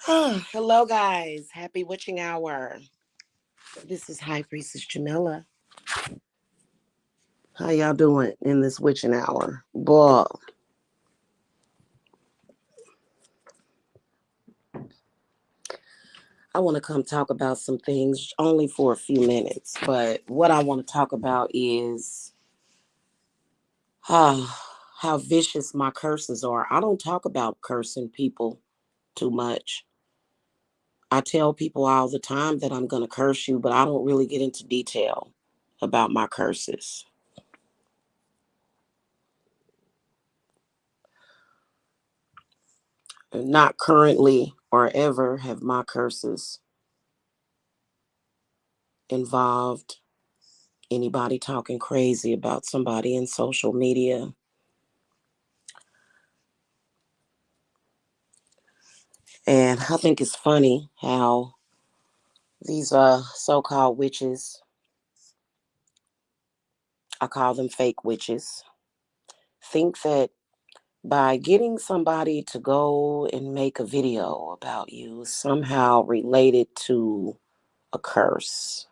Hello, guys. Happy witching hour. This is High Priestess Jamila. How y'all doing in this witching hour? Boy, I want to come talk about some things only for a few minutes. But what I want to talk about is how vicious my curses are. I don't talk about cursing people too much. I tell people all the time that I'm going to curse you, but I don't really get into detail about my curses. Not currently or ever have my curses involved anybody talking crazy about somebody in social media. And I think it's funny how these so-called witches, I call them fake witches, think that by getting somebody to go and make a video about you somehow related to a curse.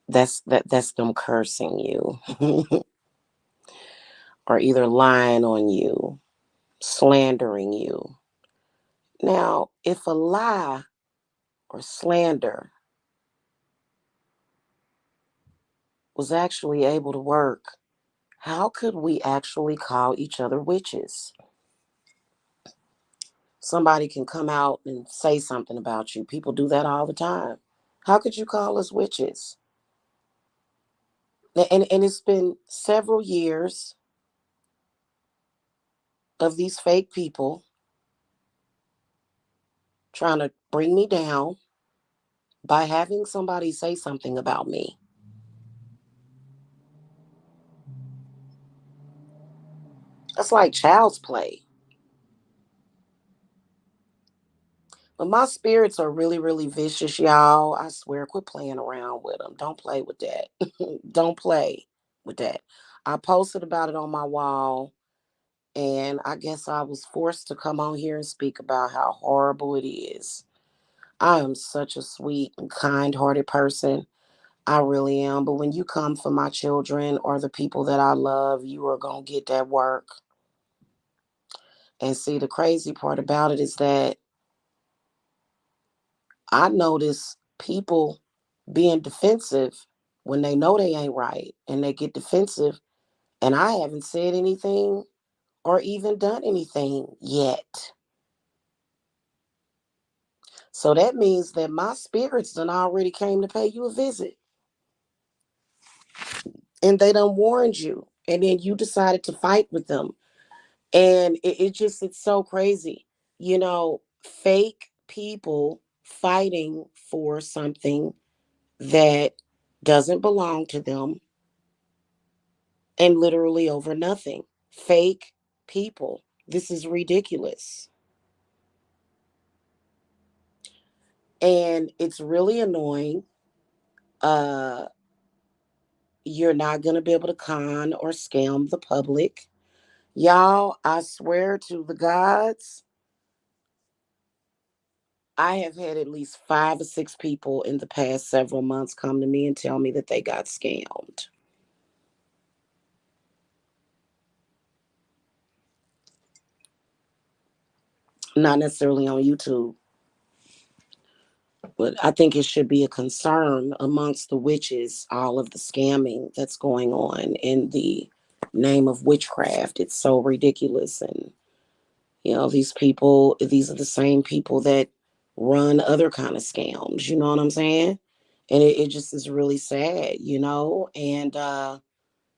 That's them cursing you or either lying on you, slandering you. Now, if a lie or slander was actually able to work, how could we actually call each other witches? Somebody can come out and say something about you. People do that all the time. How could you call us witches? And it's been several years of these fake people trying to bring me down by having somebody say something about me. That's like child's play. But my spirits are really, really vicious, y'all. I swear, quit playing around with them. Don't play with that. Don't play with that. I posted about it on my wall, and I guess I was forced to come on here and speak about how horrible it is. I am such a sweet and kind hearted person. I really am. But when you come for my children or the people that I love, you are going to get that work. And see, the crazy part about it is that I notice people being defensive when they know they ain't right and they get defensive, and I haven't said anything or even done anything yet. So that means that my spirits done already came to pay you a visit, and they done warned you, and then you decided to fight with them. And it's so crazy. Fake people fighting for something that doesn't belong to them, and literally over nothing. Fake people. This is ridiculous. And it's really annoying. Uh, you're not going to be able to con or scam the public. Y'all, I swear to the gods, I have had at least 5 or 6 people in the past several months come to me and tell me that they got scammed. Not necessarily on YouTube, but I think it should be a concern amongst the witches, all of the scamming that's going on in the name of witchcraft. It's so ridiculous. And, these people, these are the same people that run other kind of scams. You know what I'm saying? And it just is really sad. And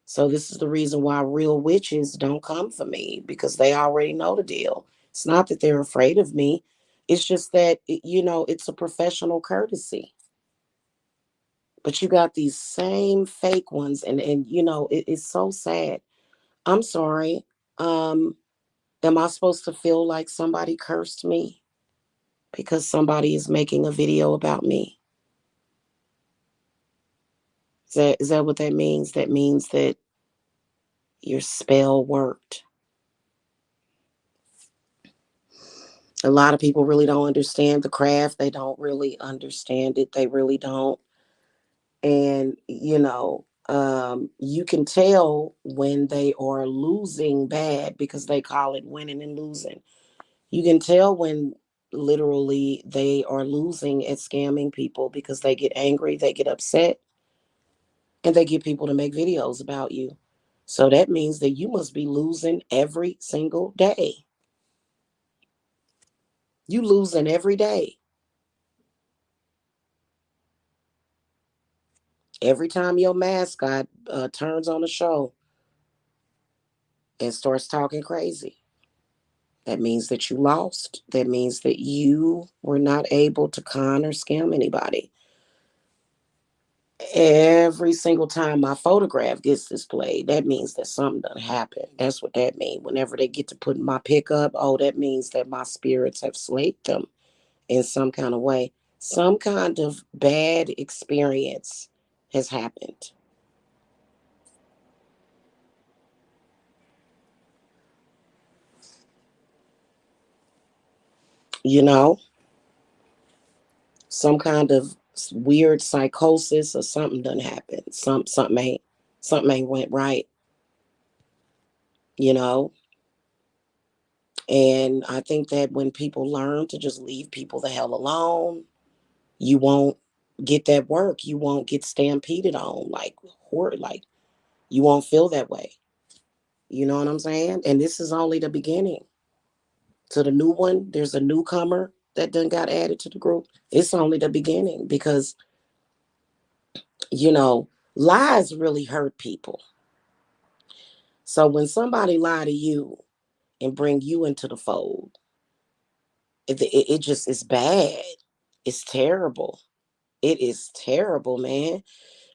so this is the reason why real witches don't come for me, because they already know the deal. It's not that they're afraid of me. It's just that, it's a professional courtesy. But you got these same fake ones, and it's so sad. I'm sorry. Um, am I supposed to feel like somebody cursed me because somebody is making a video about me? Is that what that means? That means that your spell worked. A lot of people really don't understand the craft. They don't really understand it. They really don't. And, you can tell when they are losing bad because they call it winning and losing. You can tell when literally they are losing at scamming people because they get angry, they get upset, and they get people to make videos about you. So that means that you must be losing every single day. You losing every day. Every time your mascot turns on a show and starts talking crazy, that means that you lost. That means that you were not able to con or scam anybody. Every single time my photograph gets displayed, that means that something done happened. That's what that means. Whenever they get to put my pick up, oh, that means that my spirits have slayed them in some kind of way. Some kind of bad experience has happened. You know, some kind of weird psychosis or something done happened. Something ain't went right. You know, and I think that when people learn to just leave people the hell alone, you won't get that work. You won't get stampeded on like horror. Like you won't feel that way. You know what I'm saying? And this is only the beginning. To the new one, there's a newcomer that done got added to the group. It's only the beginning because you know lies really hurt people. So when somebody lie to you and bring you into the fold, it just is bad. It's terrible. It is terrible, man.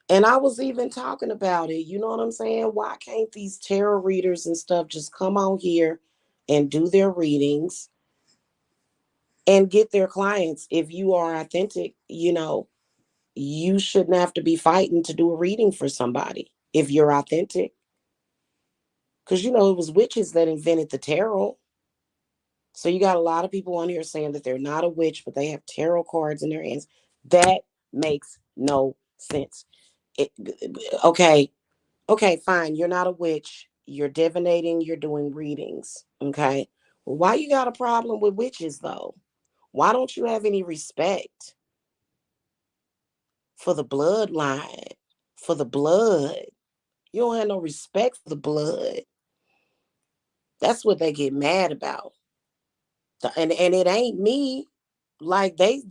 And I was even talking about it. You know what I'm saying? Why can't these tarot readers and stuff just come on here and do their readings and get their clients? If you are authentic, you shouldn't have to be fighting to do a reading for somebody if you're authentic. Because, it was witches that invented the tarot. So you got a lot of people on here saying that they're not a witch, but they have tarot cards in their hands. That makes no sense. It, okay, okay, fine. You're not a witch. You're divinating. You're doing readings. Okay. Well, why you got a problem with witches though? Why don't you have any respect for the bloodline, for the blood? You don't have no respect for the blood. That's what they get mad about. And it ain't me. Like they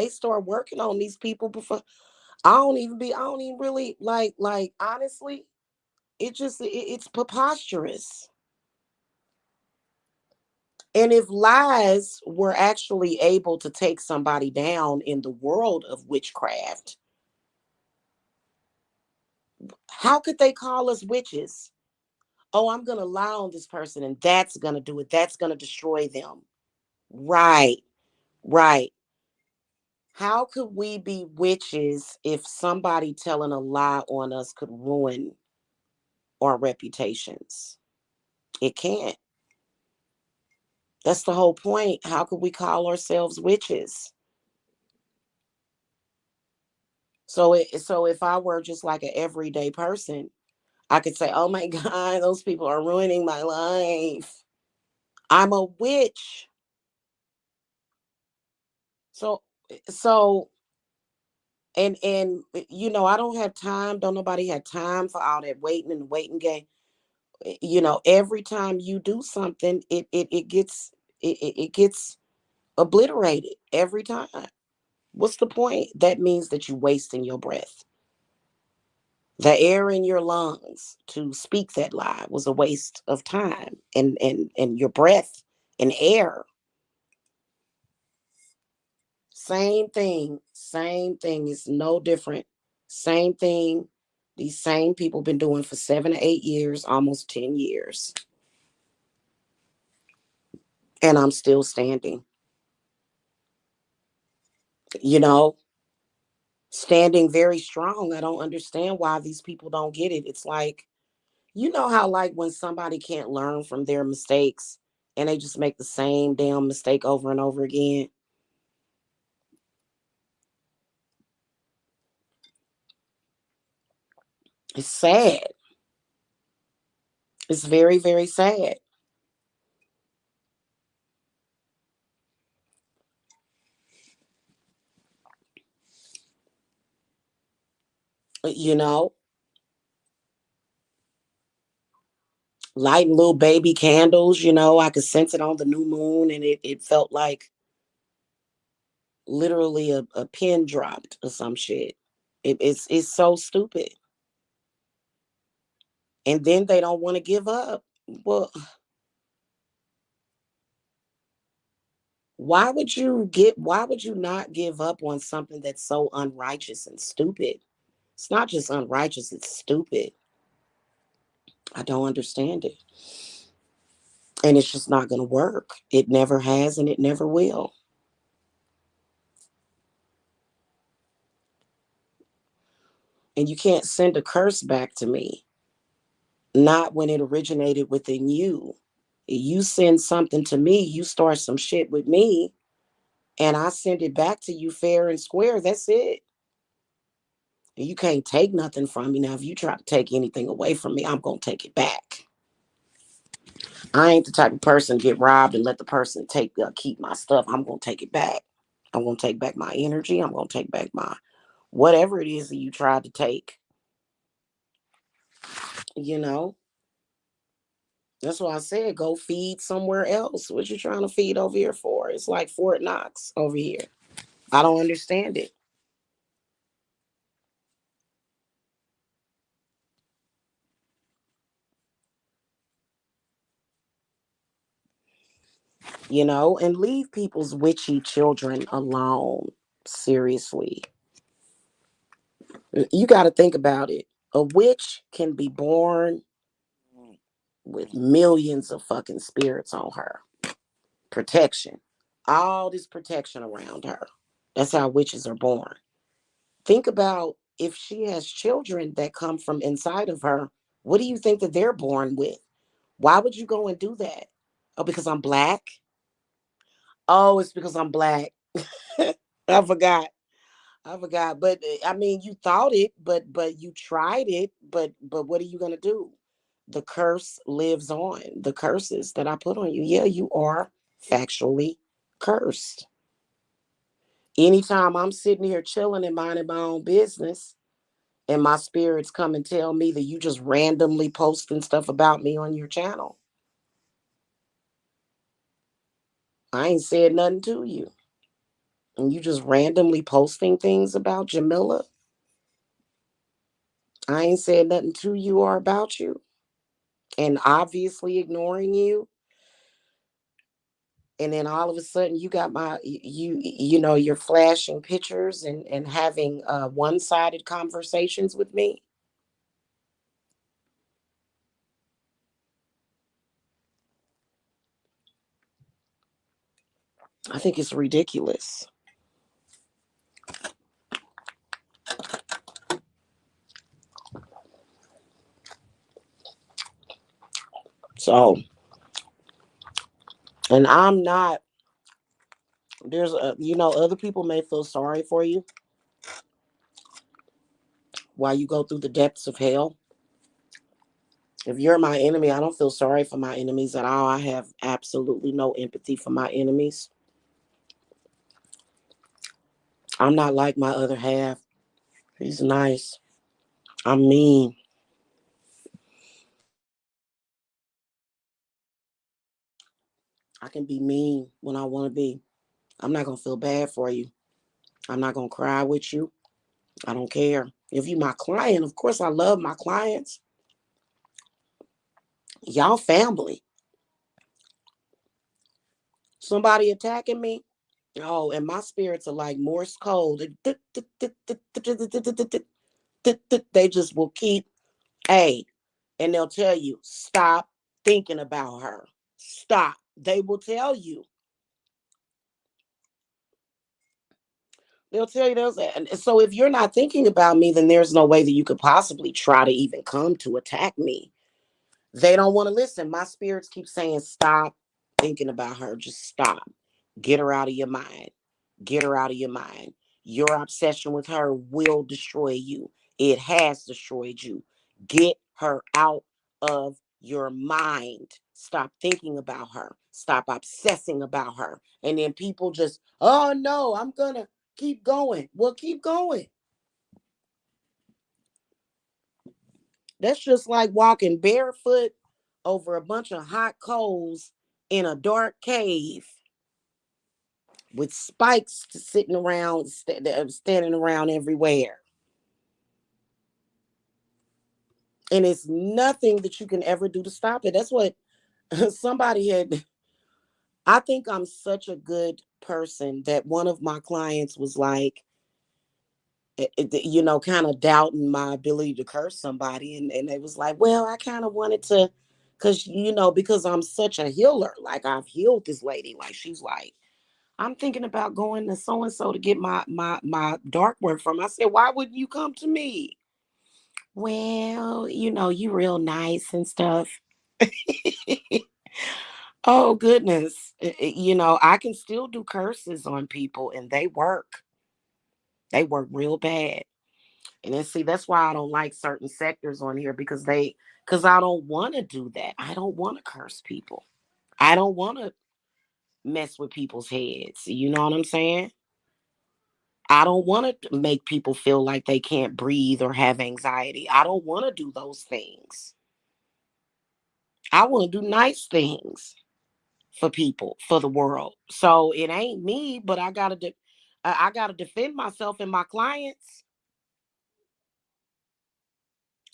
start working on these people before I don't even really like honestly, it's preposterous. And if lies were actually able to take somebody down in the world of witchcraft, how could they call us witches? Oh, I'm going to lie on this person and that's going to do it. That's going to destroy them. Right, right. How could we be witches if somebody telling a lie on us could ruin our reputations? It can't. That's the whole point. How could we call ourselves witches? So if I were just like an everyday person, I could say, "Oh my God, those people are ruining my life. I'm a witch." So so I don't have time. Don't nobody have time for all that waiting and waiting game. Every time you do something, it gets obliterated every time. What's the point? That means that you're wasting your breath. The air in your lungs to speak that lie was a waste of time and your breath and air. Same thing. It's no different. Same thing. These same people been doing for 7 to 8 years, almost 10 years. And I'm still standing. You know, standing very strong. I don't understand why these people don't get it. It's like, how like when somebody can't learn from their mistakes and they just make the same damn mistake over and over again. It's sad. It's very, very sad. You know, lighting little baby candles, I could sense it on the new moon, and it felt like literally a pin dropped or some shit. It's so stupid. And then they don't want to give up. Well, why would you not give up on something that's so unrighteous and stupid? It's not just unrighteous, it's stupid. I don't understand it. And it's just not going to work. It never has and it never will. And you can't send a curse back to me, not when it originated within you. You send something to me, you start some shit with me, and I send it back to you fair and square. That's it. And you can't take nothing from me. Now, if you try to take anything away from me, I'm going to take it back. I ain't the type of person to get robbed and let the person keep my stuff. I'm going to take it back. I'm going to take back my energy. I'm going to take back my whatever it is that you tried to take. You know, that's why I said go feed somewhere else. What you trying to feed over here for? It's like Fort Knox over here. I don't understand it. And leave people's witchy children alone. Seriously. You got to think about it. A witch can be born with millions of fucking spirits on her. Protection. All this protection around her. That's how witches are born. Think about if she has children that come from inside of her, what do you think that they're born with? Why would you go and do that? Oh, because I'm black? Oh, it's because I'm black. I forgot. I forgot. But I mean, you thought it, but you tried it, but what are you gonna do? The curse lives on. The curses that I put on you. Yeah, you are factually cursed. Anytime I'm sitting here chilling and minding my own business, and my spirits come and tell me that you just randomly posting stuff about me on your channel, I ain't said nothing to you. And you just randomly posting things about Jamila, I ain't said nothing to you or about you, and obviously ignoring you. And then all of a sudden you got you're flashing pictures and having one-sided conversations with me. I think it's ridiculous. So, and I'm not, other people may feel sorry for you while you go through the depths of hell. If you're my enemy, I don't feel sorry for my enemies at all. I have absolutely no empathy for my enemies. I'm not like my other half. He's nice. I'm mean. I can be mean when I want to be. I'm not going to feel bad for you. I'm not going to cry with you. I don't care. If you my client, of course I love my clients. Y'all family. Somebody attacking me. Oh, and my spirits are like Morse code. They just will keep, hey, and they'll tell you, stop thinking about her. Stop. They will tell you. They'll tell you those. And so if you're not thinking about me, then there's no way that you could possibly try to even come to attack me. They don't want to listen. My spirits keep saying, stop thinking about her. Just stop. Get her out of your mind. Get her out of your mind. Your obsession with her will destroy you. It has destroyed you. Get her out of your mind. Stop thinking about her. Stop obsessing about her. And then people just, oh no, I'm going to keep going. Well, keep going. That's just like walking barefoot over a bunch of hot coals in a dark cave with spikes sitting around, standing around everywhere. And it's nothing that you can ever do to stop it. That's what somebody had. I think I'm such a good person that one of my clients was like, kind of doubting my ability to curse somebody. And they was like, well, I kind of wanted to, because I'm such a healer. Like I've healed this lady. Like she's like, I'm thinking about going to so and so to get my dark work from. I said, why wouldn't you come to me? Well, you real nice and stuff. Oh goodness. I can still do curses on people and they work. They work real bad. And then see, that's why I don't like certain sectors on here because I don't want to do that. I don't want to curse people. I don't want to mess with people's heads. You know what I'm saying? I don't want to make people feel like they can't breathe or have anxiety. I don't want to do those things. I want to do nice things for people, for the world. So it ain't me, but I gotta defend myself and my clients.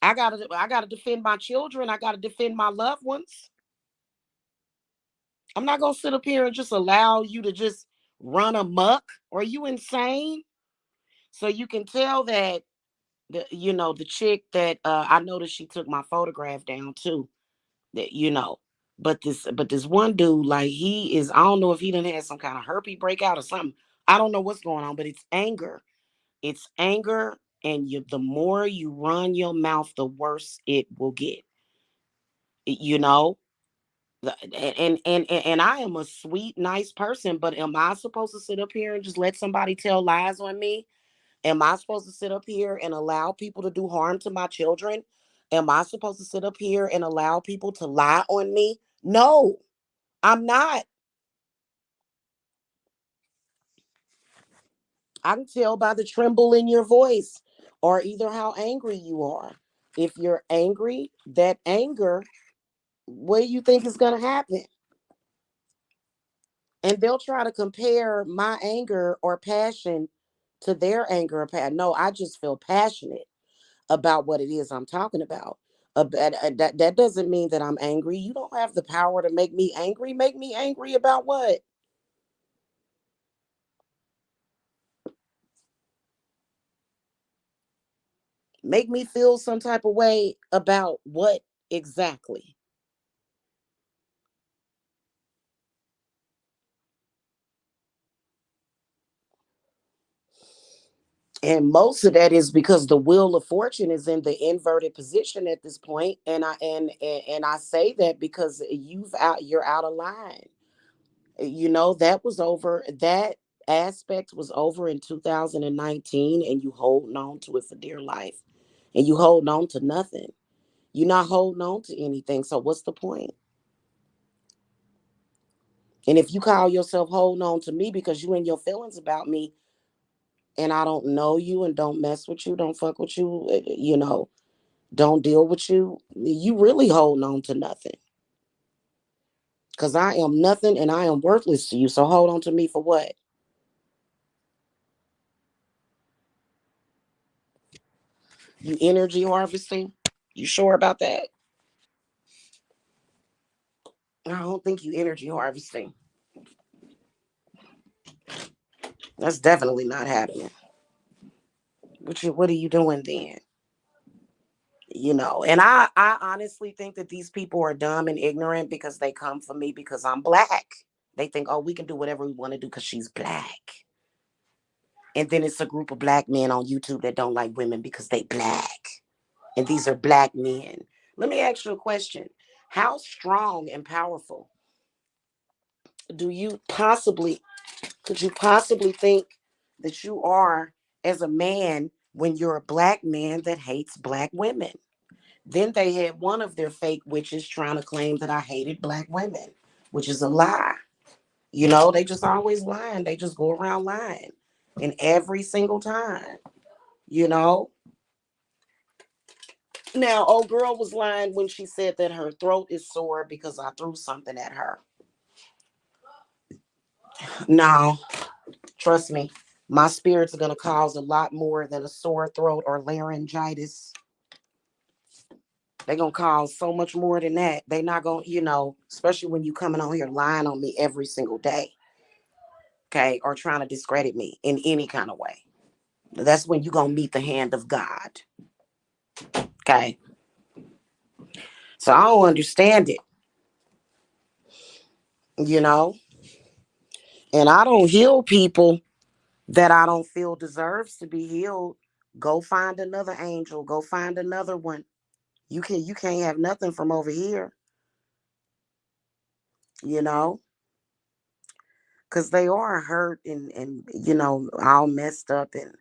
I gotta defend my children. I gotta defend my loved ones. I'm not gonna sit up here and just allow you to just run amok. Are you insane? So you can tell that the chick that I noticed she took my photograph down too. That but this one dude, like he is, I don't know if he done had some kind of herpes breakout or something. I don't know what's going on, but it's anger. It's anger, and the more you run your mouth, the worse it will get. You know, and I am a sweet, nice person, but am I supposed to sit up here and just let somebody tell lies on me? Am I supposed to sit up here and allow people to do harm to my children? Am I supposed to sit up here and allow people to lie on me? No, I'm not. I can tell by the tremble in your voice or either how angry you are. If you're angry, that anger, what do you think is going to happen? And they'll try to compare my anger or passion to their anger or passion. No, I just feel passionate about what it is I'm talking about. That doesn't mean that I'm angry. You don't have the power to make me angry. Make me angry about what? Make me feel some type of way about what exactly? And most of that is because the wheel of fortune is in the inverted position at this point. And I say that because you're out of line. That was over. That aspect was over in 2019, and you holding on to it for dear life, and you hold on to nothing. You're not holding on to anything. So what's the point? And if you call yourself holding on to me because you in your feelings about me, and I don't know you and don't mess with you, don't fuck with you, don't deal with you, you really holding on to nothing. Because I am nothing and I am worthless to you. So hold on to me for what? You energy harvesting? You sure about that? I don't think you energy harvesting. That's definitely not happening. What are you doing then? And I honestly think that these people are dumb and ignorant because they come for me because I'm black. They think, oh, we can do whatever we want to do because she's black. And then it's a group of black men on YouTube that don't like women because they black. And these are black men. Let me ask you a question. How strong and powerful do you possibly, could you possibly think that you are as a man when you're a black man that hates black women? Then they had one of their fake witches trying to claim that I hated black women, which is a lie. You know, they just always lying. They just go around lying. And every single time, you know. Now, old girl was lying when she said that her throat is sore because I threw something at her. No, trust me. My spirits are going to cause a lot more than a sore throat or laryngitis. They're going to cause so much more than that. They not going to, especially when you coming on here lying on me every single day. Okay, or trying to discredit me in any kind of way. That's when you're going to meet the hand of God. Okay. So I don't understand it, you know, and I don't heal people that I don't feel deserves to be healed. Go find another angel. Go find another one. You can't have nothing from over here, you know, because they are hurt and all messed up and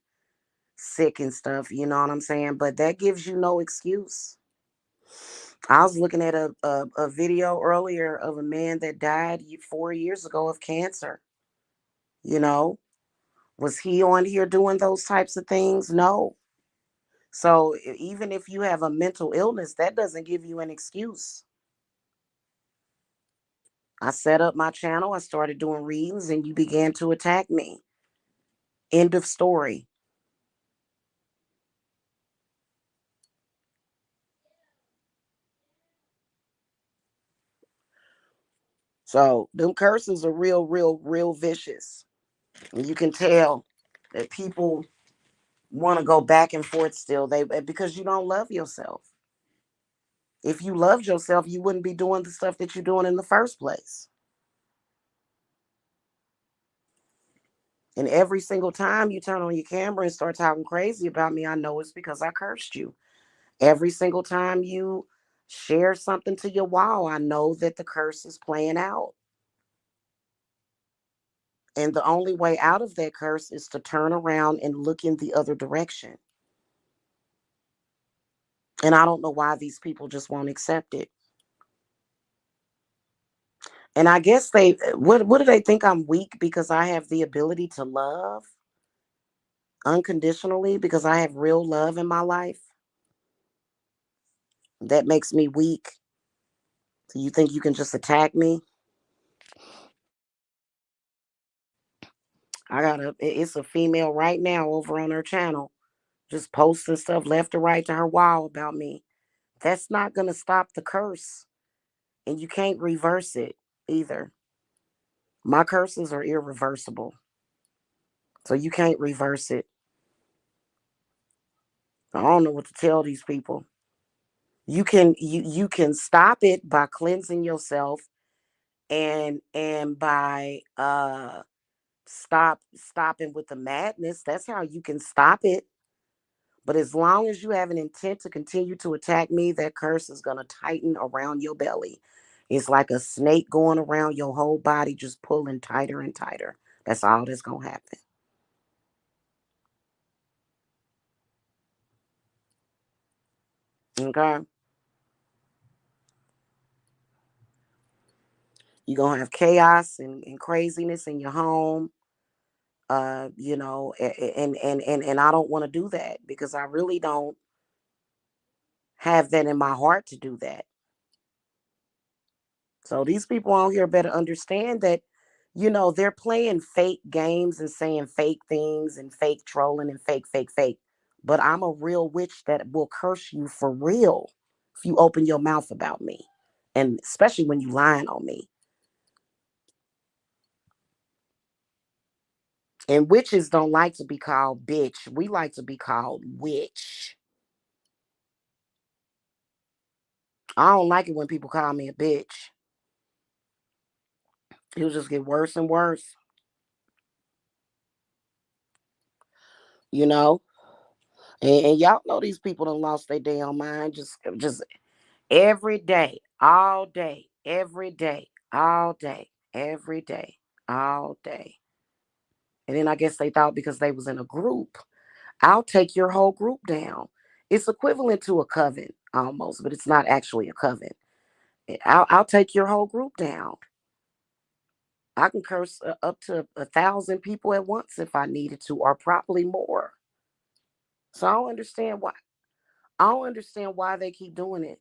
sick and stuff. You know what I'm saying? But that gives you no excuse. I was looking at a video earlier of a man that died 4 years ago of cancer. You know, was he on here doing those types of things? No. So even if you have a mental illness, that doesn't give you an excuse. I set up my channel, I started doing readings, and you began to attack me. End of story. So them curses are real, real, real vicious. And you can tell that people want to go back and forth still. Because you don't love yourself. If you loved yourself, you wouldn't be doing the stuff that you're doing in the first place. And every single time you turn on your camera and start talking crazy about me, I know it's because I cursed you. Every single time you share something to your wall, I know that the curse is playing out. And the only way out of that curse is to turn around and look in the other direction. And I don't know why these people just won't accept it. And I guess what do they think, I'm weak because I have the ability to love unconditionally, because I have real love in my life? That makes me weak. So you think you can just attack me? It's a female right now over on her channel just posting stuff left to right to her wall about me. That's not going to stop the curse. And you can't reverse it either. My curses are irreversible. So you can't reverse it. I don't know what to tell these people. You can stop it by cleansing yourself and by stopping with the madness. That's how you can stop it. But as long as you have an intent to continue to attack me, that curse is going to tighten around your belly. It's like a snake going around your whole body, just pulling tighter and tighter. That's all that's going to happen. Okay? You're going to have chaos and craziness in your home. And I don't want to do that because I really don't have that in my heart to do that. So these people out here better understand that, they're playing fake games and saying fake things and fake trolling and fake, fake, fake. But I'm a real witch that will curse you for real if you open your mouth about me. And especially when you lying on me. And witches don't like to be called bitch. We like to be called witch. I don't like it when people call me a bitch. It'll just get worse and worse, you know? And y'all know these people done lost their damn mind. Just every day, all day, every day, all day. every day, all day. And then I guess they thought because they was in a group, I'll take your whole group down. It's equivalent to a coven almost, but it's not actually a coven. I'll take your whole group down. I can curse up to 1,000 people at once if I needed to, or probably more. So I don't understand why. I don't understand why they keep doing it.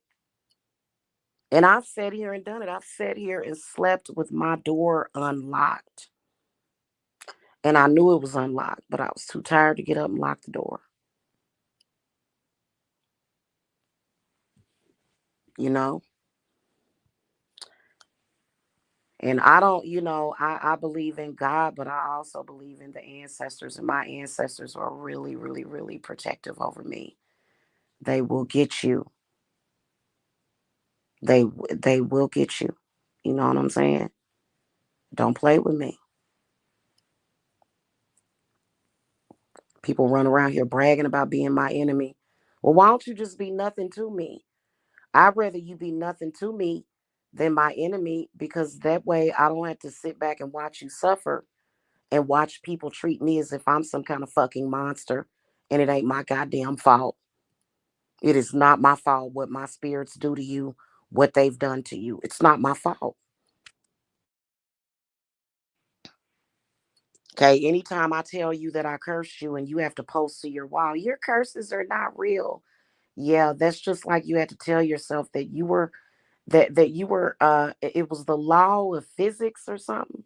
And I've sat here and done it. I've sat here and slept with my door unlocked. And I knew it was unlocked, but I was too tired to get up and lock the door. You know? And I don't, I believe in God, but I also believe in the ancestors. And my ancestors are really, really, really protective over me. They will get you. They will get you. You know what I'm saying? Don't play with me. People run around here bragging about being my enemy. Well, why don't you just be nothing to me? I'd rather you be nothing to me than my enemy, because that way I don't have to sit back and watch you suffer and watch people treat me as if I'm some kind of fucking monster, and it ain't my goddamn fault. It is not my fault what my spirits do to you, what they've done to you. It's not my fault. Okay, anytime I tell you that I cursed you and you have to post to your wall, your curses are not real. Yeah, that's just like you had to tell yourself that you were that you were it was the law of physics or something,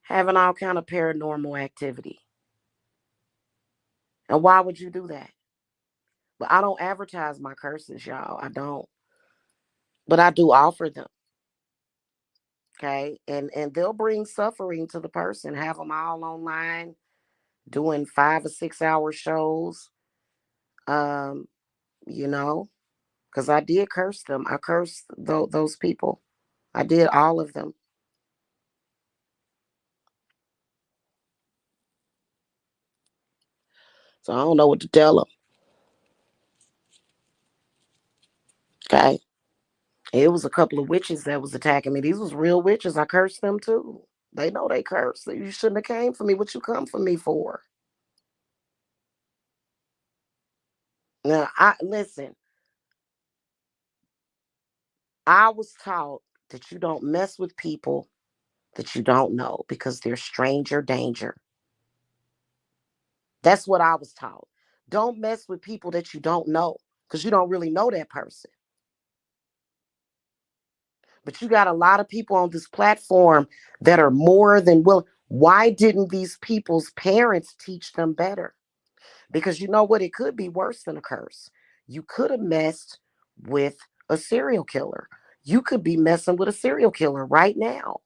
having all kind of paranormal activity. And why would you do that? But I don't advertise my curses, y'all. I don't. But I do offer them. Okay. And they'll bring suffering to the person, have them all online doing 5 or 6 hour shows. Um, you know, because I did curse them. I cursed those people. I did all of them. So I don't know what to tell them. Okay. It was a couple of witches that was attacking me. These was real witches. I cursed them too. They know they cursed. You shouldn't have came for me. What you come for me for? Now I listen. I was taught that you don't mess with people that you don't know because they're stranger danger. That's what I was taught. Don't mess with people that you don't know because you don't really know that person. But you got a lot of people on this platform that are more than willing. Why didn't these people's parents teach them better? Because you know what? It could be worse than a curse. You could have messed with a serial killer. You could be messing with a serial killer right now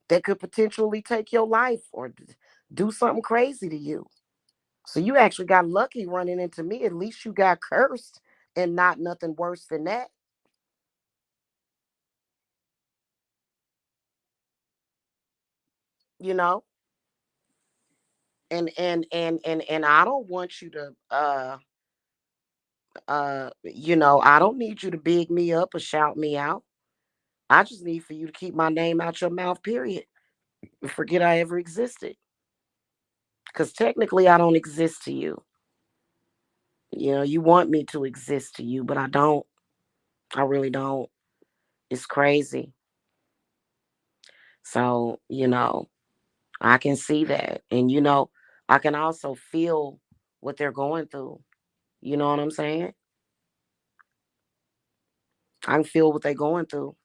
that could potentially take your life or do something crazy to you. So you actually got lucky running into me. At least you got cursed and not nothing worse than that, you know? And I don't want you to I don't need you to big me up or shout me out. I just need for you to keep my name out your mouth, period. And forget I ever existed. Because technically I don't exist to you. You know, you want me to exist to you, but I don't. I really don't. It's crazy. So, I can see that. And I can also feel what they're going through. You know what I'm saying? I can feel what they're going through.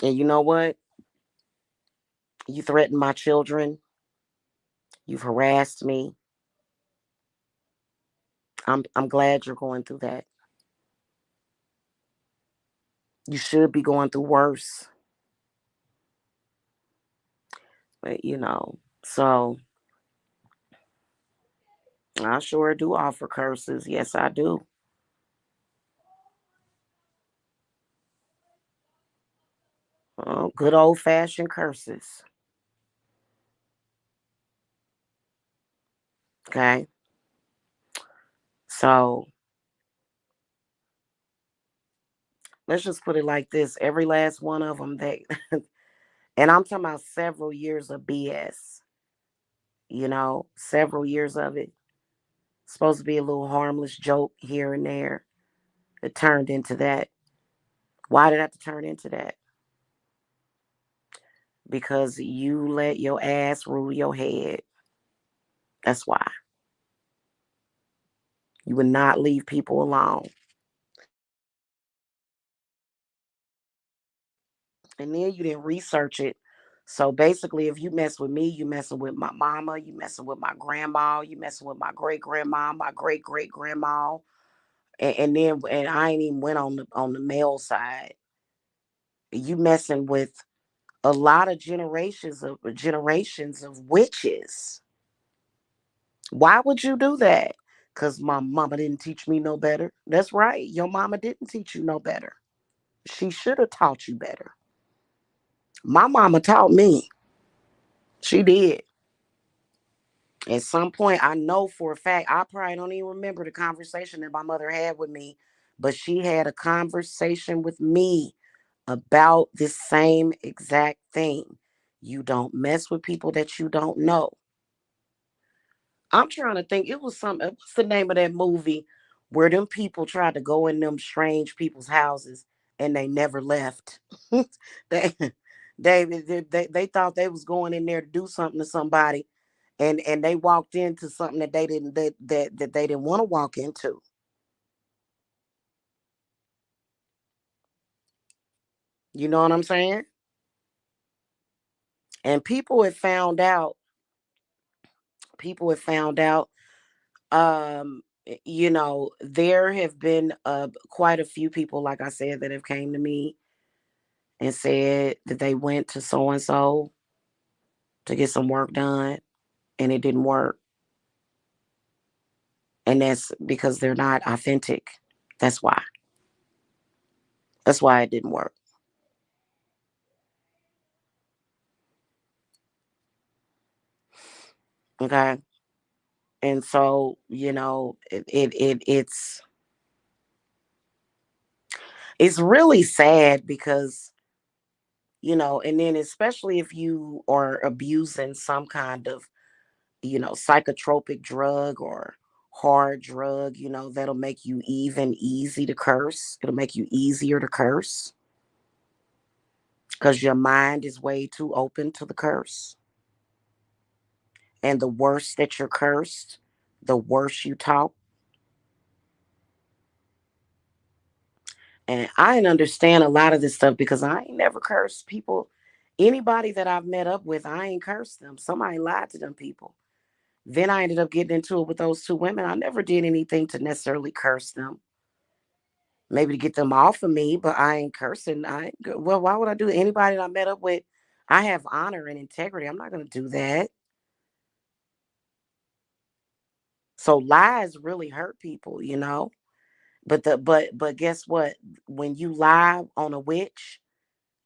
And you know what? You threatened my children. You've harassed me. I'm glad you're going through that. You should be going through worse. But so I sure do offer curses. Yes, I do. Good old fashioned curses. Okay. So Let's just put it like this: every last one of them, and I'm talking about several years of BS. Several years of it. Supposed to be a little harmless joke here and there. It turned into that. Why did it have to turn into that? Because you let your ass rule your head. That's why. You would not leave people alone. And then you didn't research it. So basically, if you mess with me, you messing with my mama, you messing with my grandma, you messing with my great grandma, my great great grandma, and I ain't even went on the male side. You messing with a lot of generations of witches. Why would you do that? Because my mama didn't teach me no better. That's right. Your mama didn't teach you no better. She should have taught you better. My mama taught me. She did. At some point, I know for a fact, I probably don't even remember the conversation that my mother had with me, but she had a conversation with me about this same exact thing. You don't mess with people that you don't know. I'm trying to think. It was what's the name of that movie where them people tried to go in them strange people's houses and they never left? they, they thought they was going in there to do something to somebody, and they walked into something that they didn't that they didn't want to walk into. You know what I'm saying? And people have found out there have been quite a few people, like I said, that have came to me and said that they went to so and so to get some work done and it didn't work. And that's because they're not authentic. That's why. That's why it didn't work. Okay. And so, it's really sad because, and then especially if you are abusing some kind of, psychotropic drug or hard drug, that'll make you even easy to curse. It'll make you easier to curse because your mind is way too open to the curse. And the worse that you're cursed, the worse you talk. And I didn't understand a lot of this stuff because I ain't never cursed people. Anybody that I've met up with, I ain't cursed them. Somebody lied to them people. Then I ended up getting into it with those two women. I never did anything to necessarily curse them. Maybe to get them off of me, but I ain't cursing. Well, why would I do anybody that I met up with? I have honor and integrity. I'm not going to do that. So lies really hurt people. But guess what? When you lie on a witch,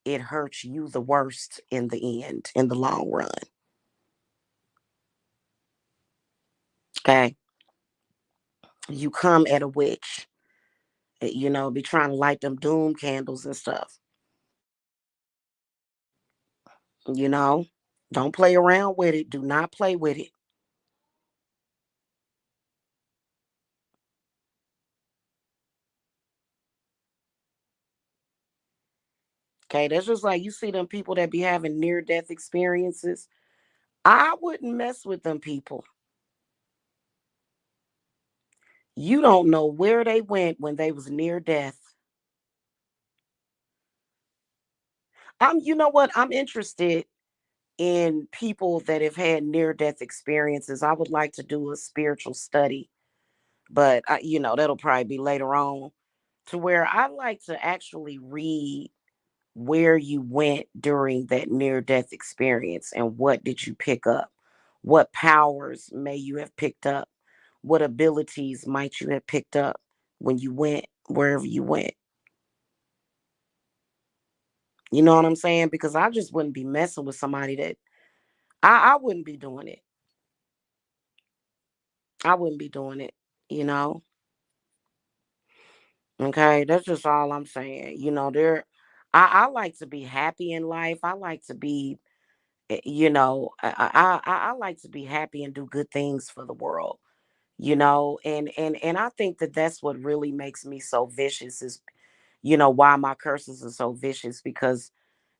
it hurts you the worst in the end, in the long run. Okay. You come at a witch, be trying to light them doom candles and stuff. You know, don't play around with it. Do not play with it. Okay. That's just like you see them people that be having near death experiences. I wouldn't mess with them people. You don't know where they went when they was near death. You know what? I'm interested in people that have had near death experiences. I would like to do a spiritual study, but that'll probably be later on, to where I like to actually read where you went during that near death experience and what did you pick up? What powers may you have picked up? What abilities might you have picked up when you went wherever you went? You know what I'm saying? Because I just wouldn't be messing with somebody that I wouldn't be doing it. I wouldn't be doing it, you know? Okay, that's just all I'm saying. I like to be happy in life. I like to be, I like to be happy and do good things for the world. And I think that that's what really makes me so vicious is, why my curses are so vicious because,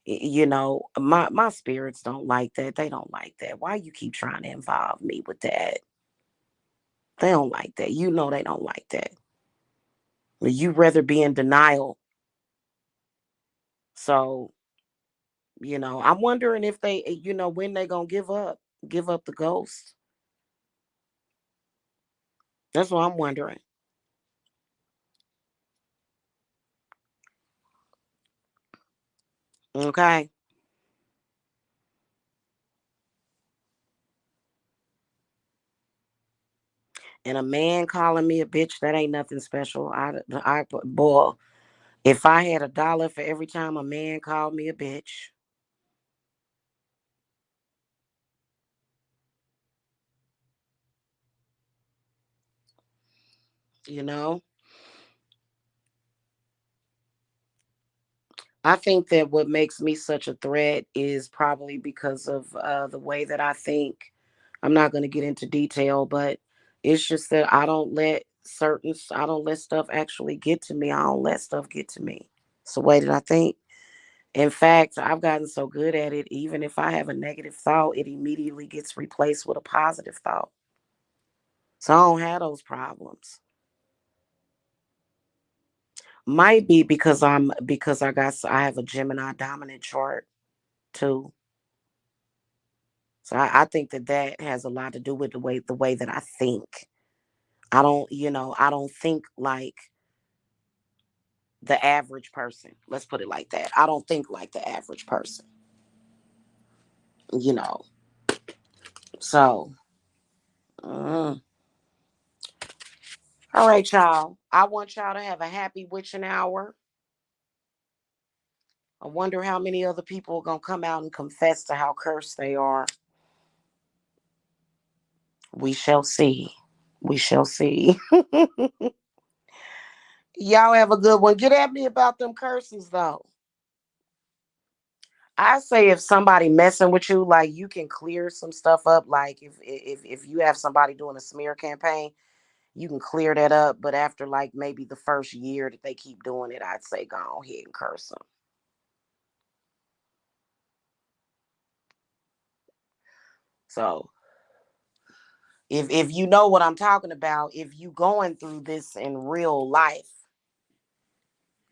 my spirits don't like that. They don't like that. Why you keep trying to involve me with that? They don't like that. They don't like that. You rather be in denial. So, I'm wondering if they, when they gonna give up the ghost. That's what I'm wondering. Okay. And a man calling me a bitch, that ain't nothing special. Boy, if I had $1 for every time a man called me a bitch, you know, I think that what makes me such a threat is probably because of the way that I think. I'm not going to get into detail, but it's just that I don't let stuff actually get to me. I don't let stuff get to me. It's the way that I think. In fact, I've gotten so good at it, even if I have a negative thought, it immediately gets replaced with a positive thought. So I don't have those problems. Might be because I have a Gemini dominant chart too. So I think that that has a lot to do with the way that I think. I don't think like the average person. Let's put it like that. I don't think like the average person. You know. So, mm. All right, y'all. I want y'all to have a happy witching hour. I wonder how many other people are gonna come out and confess to how cursed they are. We shall see. We shall see. Y'all have a good one. Get at me about them curses though. I say if somebody messing with you, like you can clear some stuff up. Like if you have somebody doing a smear campaign, you can clear that up. But after like maybe the first year that they keep doing it, I'd say go ahead and curse them. So if you know what I'm talking about, if you going through this in real life,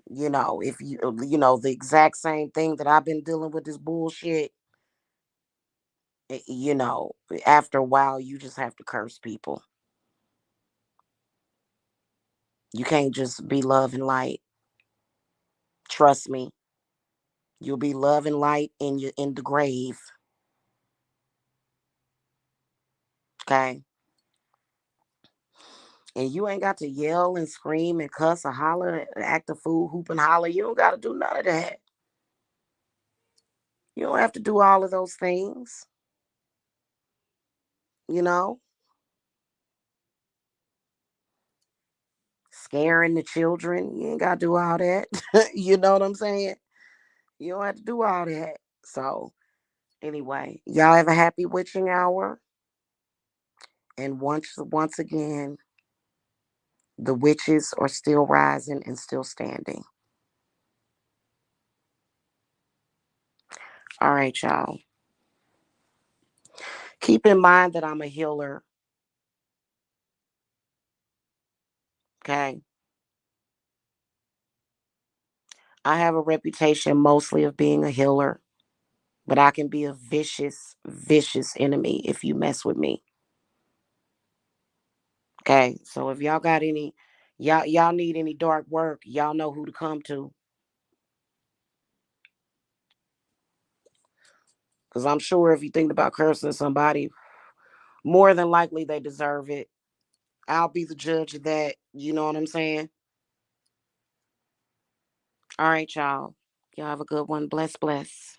if the exact same thing that I've been dealing with this bullshit, after a while you just have to curse people. You can't just be love and light. Trust me. You'll be love and light in the grave. Okay. And you ain't got to yell and scream and cuss or holler, act a fool, hoop and holler. You don't got to do none of that. You don't have to do all of those things. You know, scaring the children. You ain't got to do all that. You know what I'm saying? You don't have to do all that. So, anyway, y'all have a happy witching hour. And once again, the witches are still rising and still standing. All right, y'all. Keep in mind that I'm a healer. Okay. I have a reputation mostly of being a healer, but I can be a vicious, vicious enemy if you mess with me. Okay. So if y'all got any, y'all need any dark work, y'all know who to come to. Because I'm sure if you think about cursing somebody, more than likely they deserve it. I'll be the judge of that. You know what I'm saying? All right, y'all. Y'all have a good one. Bless, bless.